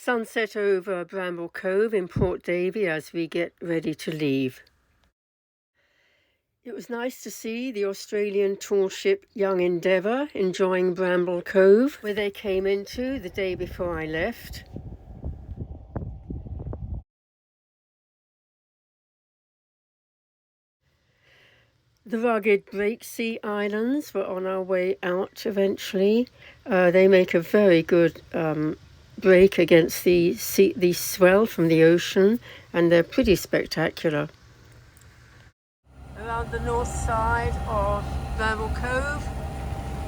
Sunset over Bramble Cove in Port Davey as we get ready to leave. It was nice to see the Australian tall ship Young Endeavour enjoying Bramble Cove, where they came into the day before I left. The rugged Breaksea Islands were on our way out eventually. They make a very good break against the swell from the ocean, and they're pretty spectacular. Around the north side of Bramble Cove,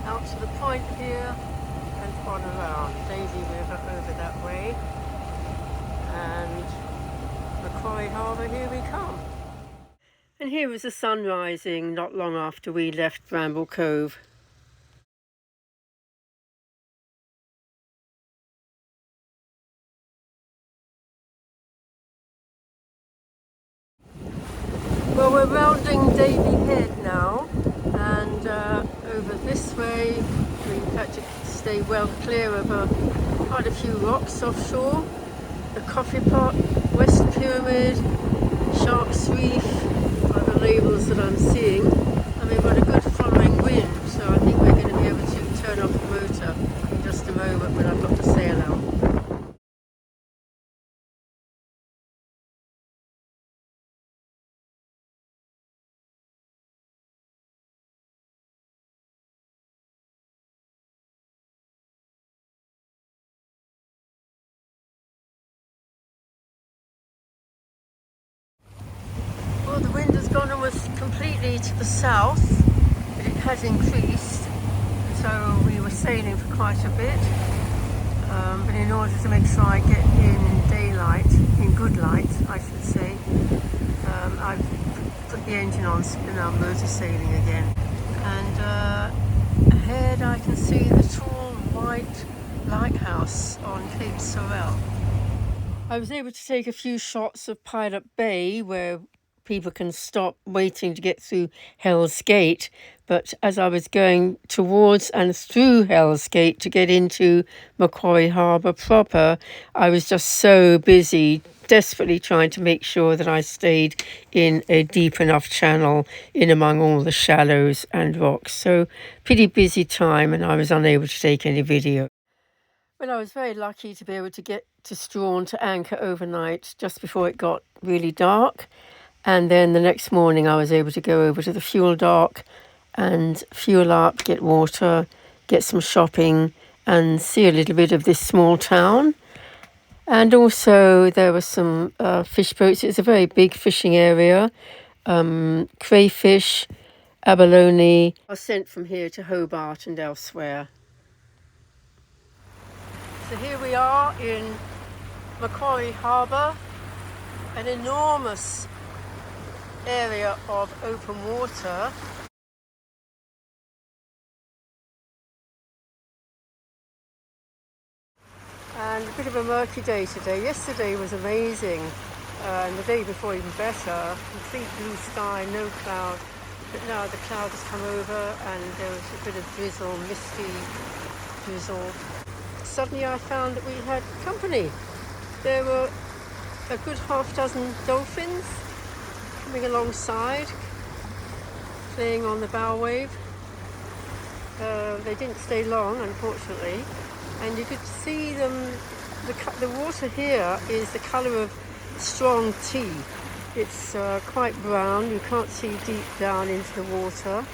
out to the point here, and on around Daisy River over that way, and Macquarie Harbour, here we come. And here was the sun rising not long after we left Bramble Cove. Well, we're rounding Davey Head now, and over this way we've had to stay well clear of quite a few rocks offshore. The Coffee Pot, West Pyramid, Shark's Reef are the labels that I'm seeing, and we've got a good following wind, so I think we're going to be able to turn off the motor in just a moment when I've got the sail out. Well, the wind has gone almost completely to the south, but it has increased, so we were sailing for quite a bit. But in order to make sure I get in daylight, in good light, I should say, I've put the engine on, so we're now motor sailing again. And ahead I can see the tall white lighthouse on Cape Sorel. I was able to take a few shots of Pilot Bay where people can stop waiting to get through Hell's Gate, but as I was going towards and through Hell's Gate to get into Macquarie Harbour proper, I was just so busy desperately trying to make sure that I stayed in a deep enough channel in among all the shallows and rocks. So pretty busy time, and I was unable to take any video. Well, I was very lucky to be able to get to Strahan to anchor overnight just before it got really dark. And then the next morning I was able to go over to the fuel dock and fuel up, get water, get some shopping and see a little bit of this small town. And also there were some fish boats. It's a very big fishing area. Crayfish, abalone are sent from here to Hobart and elsewhere. So here we are in Macquarie Harbour, an enormous area of open water. And a bit of a murky day today. Yesterday was amazing, and the day before even better. Complete blue sky, no cloud. But now the cloud has come over and there was a bit of drizzle, misty drizzle. Suddenly I found that we had company. There were a good half dozen dolphins coming alongside, playing on the bow wave. They didn't stay long, unfortunately, and you could see them. The water here is the colour of strong tea. It's quite brown. You can't see deep down into the water,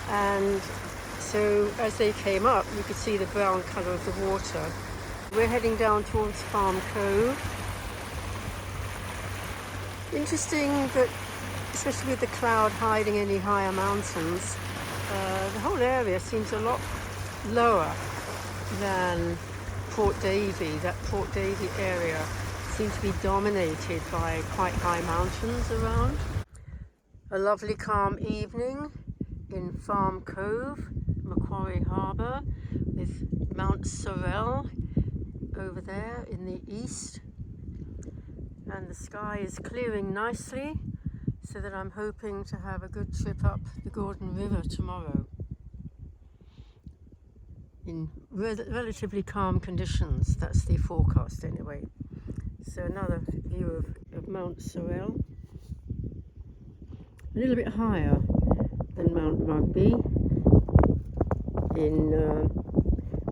and so as they came up, you could see the brown colour of the water. We're heading down towards Farm Cove. Interesting that, especially with the cloud hiding any higher mountains, the whole area seems a lot lower than Port Davey. That Port Davey area seems to be dominated by quite high mountains around. A lovely calm evening in Farm Cove, Macquarie Harbour, with Mount Sorel over there in the east. And the sky is clearing nicely, so that I'm hoping to have a good trip up the Gordon River tomorrow. in relatively calm conditions. That's the forecast anyway. So another view of Mount Sorel, a little bit higher than Mount Rugby in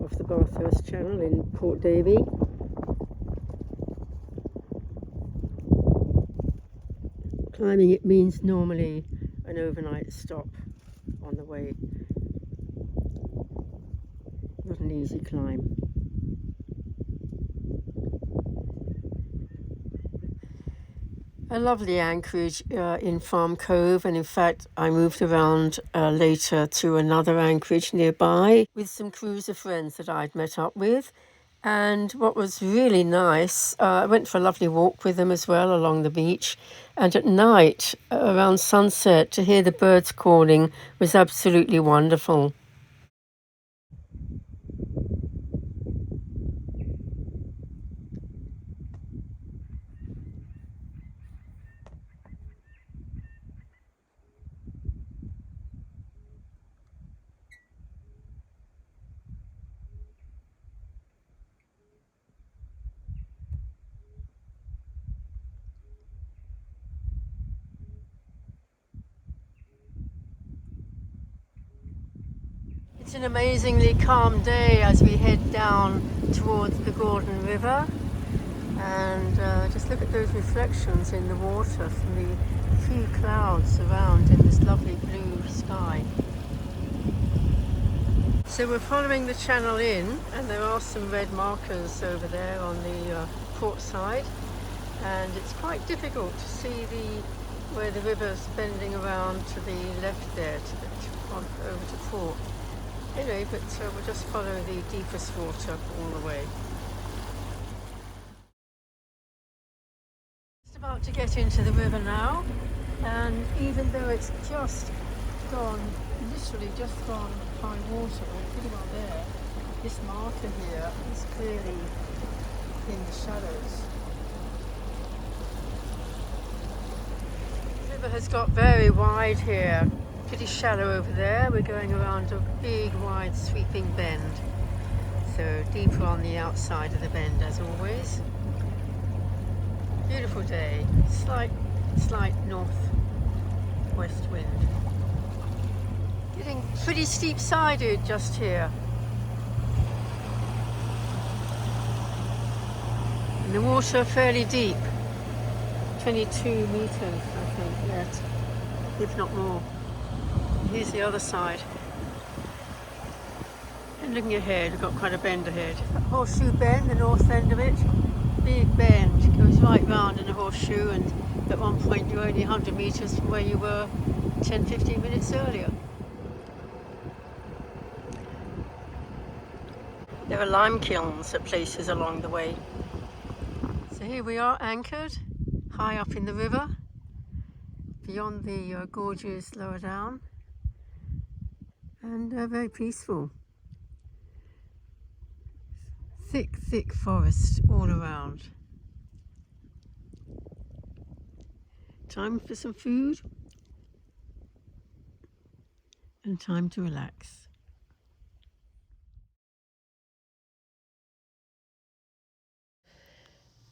off the Bathurst Channel in Port Davey. Climbing it means normally an overnight stop on the way. Not an easy climb. A lovely anchorage in Farm Cove, and in fact I moved around later to another anchorage nearby with some cruiser friends that I'd met up with. And what was really nice, I went for a lovely walk with them as well along the beach, and at night around sunset to hear the birds calling was absolutely wonderful. It's an amazingly calm day as we head down towards the Gordon River, and just look at those reflections in the water from the few clouds around in this lovely blue sky. So we're following the channel in, and there are some red markers over there on the port side, and it's quite difficult to see where the river's bending around to the left there, over to port. Anyway, but we'll just follow the deepest water all the way. Just about to get into the river now, and even though it's just gone, literally just gone high water, we're pretty well there, this marker here is clearly in the shadows. The river has got very wide here, pretty shallow over there. We're going around a big wide sweeping bend, so deeper on the outside of the bend as always. Beautiful day, slight north-west wind. Getting pretty steep-sided just here. And the water fairly deep, 22 metres I think yet, if not more. Here's the other side. And looking ahead, we've got quite a bend ahead. Horseshoe Bend, the north end of it. Big bend, goes right round in a horseshoe, and at one point you're only 100 metres from where you were 10-15 minutes earlier. There are lime kilns at places along the way. So here we are anchored, high up in the river, beyond the gorges lower down, and very peaceful. Thick forest all around. Time for some food and time to relax.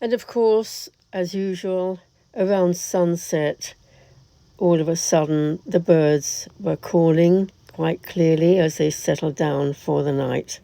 And of course, as usual, around sunset, all of a sudden the birds were calling quite clearly as they settled down for the night.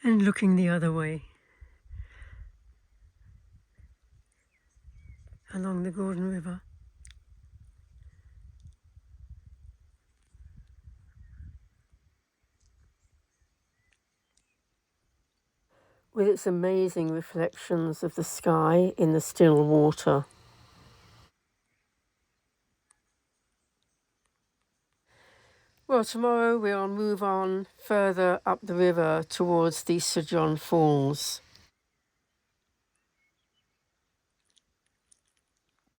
And looking the other way. along the Gordon River. With its amazing reflections of the sky in the still water. Well, tomorrow we'll move on further up the river towards the Sir John Falls.